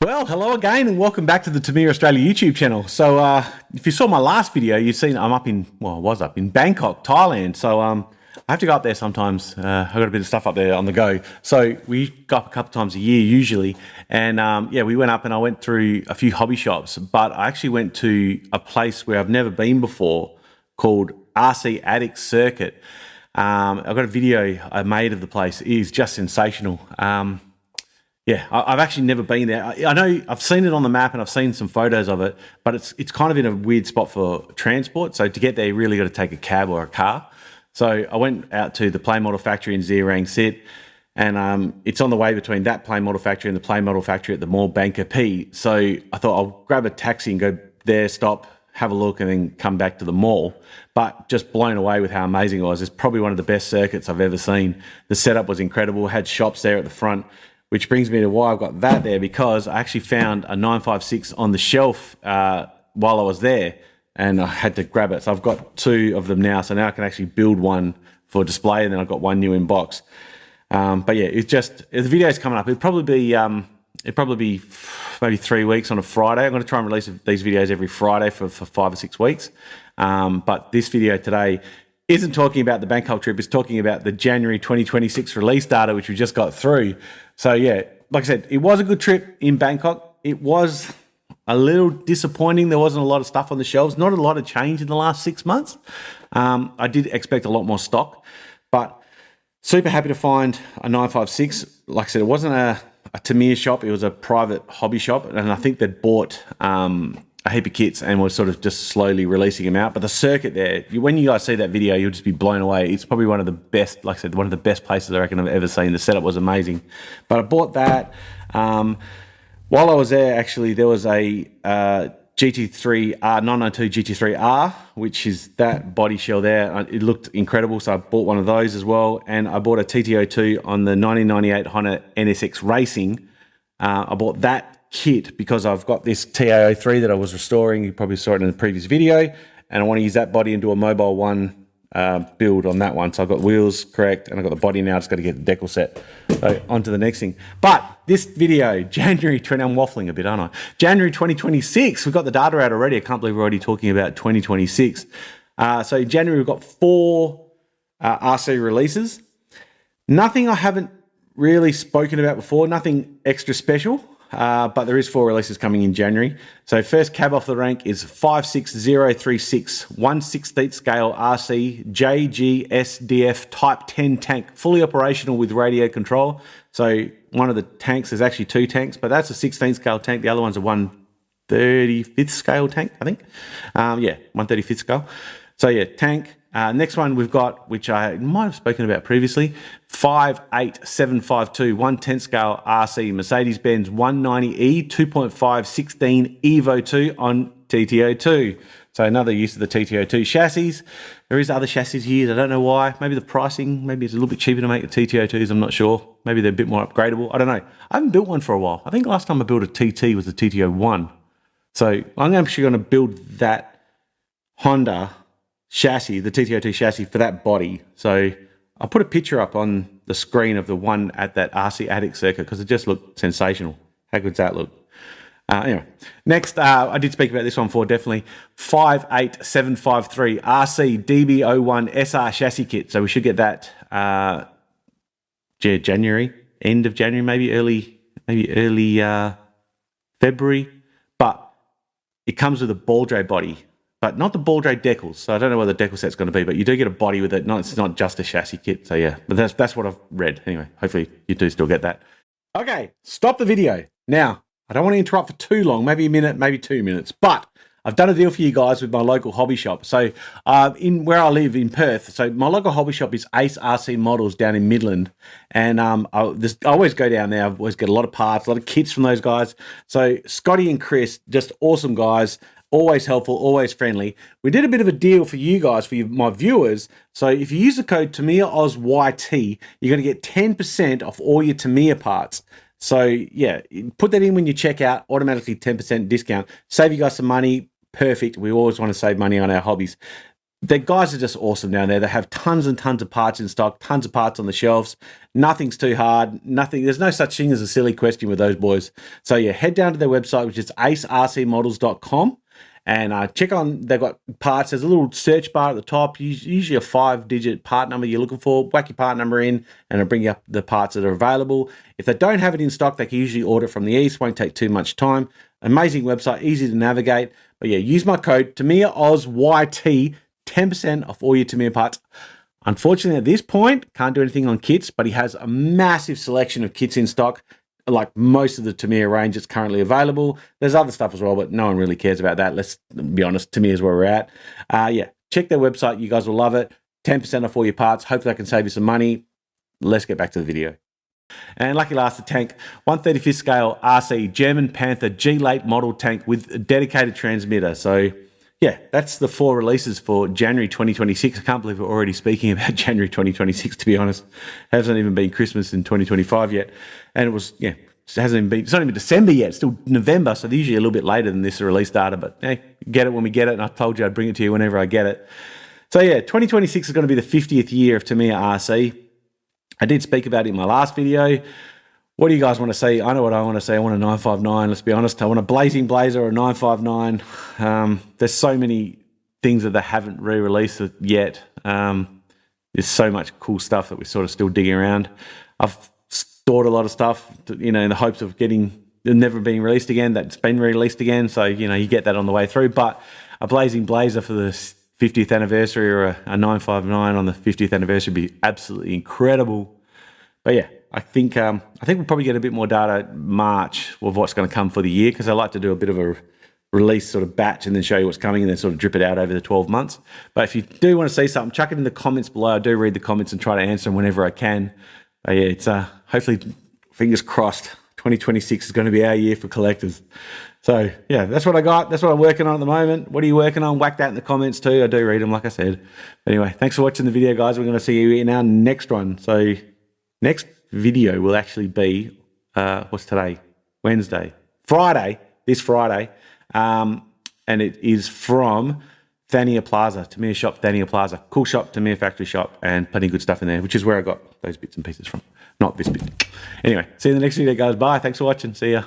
Well, hello again and welcome back to the Tamiya Australia YouTube channel. So if you saw my last video, you've seen I'm up in, well, I was up in Bangkok, Thailand. So I have to go up there sometimes. I've got a bit of stuff up there on the go. So we go up a couple times a year usually. And yeah, we went up and I went through a few hobby shops, but I actually went to a place where I've never been before called RC Attic Circuit. I've got a video I made of the place. It is just sensational. Yeah, I've actually never been there. I know I've seen it on the map and I've seen some photos of it, but it's kind of in a weird spot for transport. So to get there, you really got to take a cab or a car. So I went out to the play model factory in Zirang Sit, and it's on the way between that play model factory and the play model factory at the mall Banker P. So I thought I'll grab a taxi and go there, stop, have a look, and then come back to the mall. But just blown away with how amazing it was. It's probably one of the best circuits I've ever seen. The setup was incredible. Had shops there at the front, which brings me to why I've got that there, because I actually found a 956 on the shelf while I was there, and I had to grab it. So I've got two of them now, so now I can actually build one for display, and then I've got one new in box. But yeah, it's just, the video's coming up. It'd probably be maybe 3 weeks on a Friday. I'm going to try and release these videos every Friday for 5 or 6 weeks. But this video today isn't talking about the Bangkok trip. It's talking about the January 2026 release data, which we just got through. So yeah, like I said, it was a good trip in Bangkok. It was a little disappointing. There wasn't a lot of stuff on the shelves. Not a lot of change in the last 6 months. I did expect a lot more stock, but super happy to find a 956. Like I said, it wasn't a Tamiya shop. It was a private hobby shop, and I think they'd bought a heap of kits and was sort of just slowly releasing them out. But the circuit there, when you guys see that video, you'll just be blown away. It's probably one of the best, like I said, one of the best places I reckon I've ever seen. The setup was amazing. But I bought that. While I was there, actually, there was a GT3R, 992 GT3R, which is that body shell there. It looked incredible, so I bought one of those as well. And I bought a TT02 on the 1998 Honda NSX Racing. I bought that kit because I've got this TA03 that I was restoring. You probably saw it in the previous video, and I want to use that body and do a Mobile One build on that one. So I've got wheels correct, and I've got the body now. Just got to get the decal set. So on to the next thing. But this video, January 20, I'm waffling a bit, aren't I? January 2026, we've got the data out already. I can't believe we're already talking about 2026. So in January, we've got 4 RC releases. Nothing I haven't really spoken about before, nothing extra special. But there is 4 releases coming in January. So first cab off the rank is 56036 1/16th scale RC JGSDF Type 10 tank, fully operational with radio control. So one of the tanks, there's actually 2 tanks, but that's a 16th scale tank. The other one's a 1/35th scale tank, I think. Yeah, 1/35th scale. So yeah, tank. Next one we've got, which I might have spoken about previously, 58752 1/10th scale RC Mercedes-Benz 190E 2.5 16 Evo 2 on TT02. So another use of the TT02 chassis. There is other chassis here. I don't know why. Maybe the pricing, maybe it's a little bit cheaper to make the TT02s. I'm not sure. Maybe they're a bit more upgradable. I don't know. I haven't built one for a while. I think last time I built a TT was the TT01. So I'm actually going to build that Honda chassis, the TT02 chassis for that body. So I'll put a picture up on the screen of the one at that RC Attic Circuit because it just looked sensational. How good's that look? Anyway, next, I did speak about this one before, definitely. 58753 RC DB01 SR chassis kit. So we should get that January, end of January, maybe early February. But it comes with a ball dray body, but not the ball dray decals. So I don't know what the decal set's going to be, but you do get a body with it. No, it's not just a chassis kit. So yeah, but that's what I've read. Anyway, hopefully you do still get that. Okay, stop the video. Now, I don't want to interrupt for too long, maybe a minute, maybe 2 minutes, but I've done a deal for you guys with my local hobby shop. So in where I live in Perth, so my local hobby shop is Ace RC Models down in Midland. And I always go down there. I always get a lot of parts, a lot of kits from those guys. So Scotty and Chris, just awesome guys. Always helpful, always friendly. We did a bit of a deal for you guys, for my viewers. So if you use the code TamiyaAusYT, you're going to get 10% off all your Tamiya parts. So yeah, put that in when you check out, automatically 10% discount. Save you guys some money. Perfect. We always want to save money on our hobbies. the guys are just awesome down there. They have tons and tons of parts in stock, tons of parts on the shelves. Nothing's too hard. There's no such thing as a silly question with those boys. So yeah, head down to their website, which is acercmodels.com, and check on, they've got parts. There's a little search bar at the top, usually a 5-digit part number you're looking for. Whack your part number in and it'll bring you up the parts that are available. If they don't have it in stock, they can usually order from the east. Won't take too much time. Amazing website, easy to navigate. But yeah, use my code TamiyaAusYT, 10% off all your Tamiya parts. Unfortunately, at this point, can't do anything on kits, but he has a massive selection of kits in stock, like most of the Tamiya range that's currently available. There's other stuff as well, but no one really cares about that. Let's be honest, Tamiya's where we're at. Yeah, check their website. You guys will love it. 10% off all your parts. Hopefully I can save you some money. Let's get back to the video. And lucky last, the tank, 1/35 scale RC German Panther G-Late model tank with a dedicated transmitter. So yeah, that's the 4 releases for January 2026. I can't believe we're already speaking about January 2026, to be honest. It hasn't even been Christmas in 2025 yet. And it was, yeah, it's not even December yet. It's still November, so they're usually a little bit later than this release data. But hey, get it when we get it, and I told you I'd bring it to you whenever I get it. So yeah, 2026 is going to be the 50th year of Tamiya RC. I did speak about it in my last video. What do you guys want to see? I know what I want to see. I want a 959, let's be honest. I want a Blazing Blazer or a 959. There's so many things that they haven't re-released yet. There's so much cool stuff that we're sort of still digging around. I've stored a lot of stuff, in the hopes of getting it never being released again, that's been released again. So, you get that on the way through. But a Blazing Blazer for the 50th anniversary or a 959 on the 50th anniversary would be absolutely incredible. But yeah, I think we'll probably get a bit more data March of what's going to come for the year, because I like to do a bit of a release sort of batch and then show you what's coming and then sort of drip it out over the 12 months. But if you do want to see something, chuck it in the comments below. I do read the comments and try to answer them whenever I can. But yeah, it's hopefully, fingers crossed, 2026 is going to be our year for collectors. So yeah, that's what I got. That's what I'm working on at the moment. What are you working on? Whack that in the comments too. I do read them, like I said. But anyway, thanks for watching the video, guys. We're going to see you in our next one. So next video will actually be, what's today? Wednesday. Friday, this Friday. And it is from Tamiya Plaza, Tamiya shop, Tamiya Plaza. Cool shop, Tamiya factory shop, and plenty of good stuff in there, which is where I got those bits and pieces from. Not this bit. Anyway, see you in the next video, guys. Bye. Thanks for watching. See ya.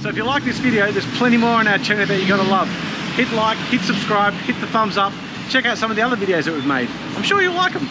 So if you like this video, there's plenty more on our channel that you're going to love. Hit like, hit subscribe, hit the thumbs up. Check out some of the other videos that we've made. I'm sure you'll like them.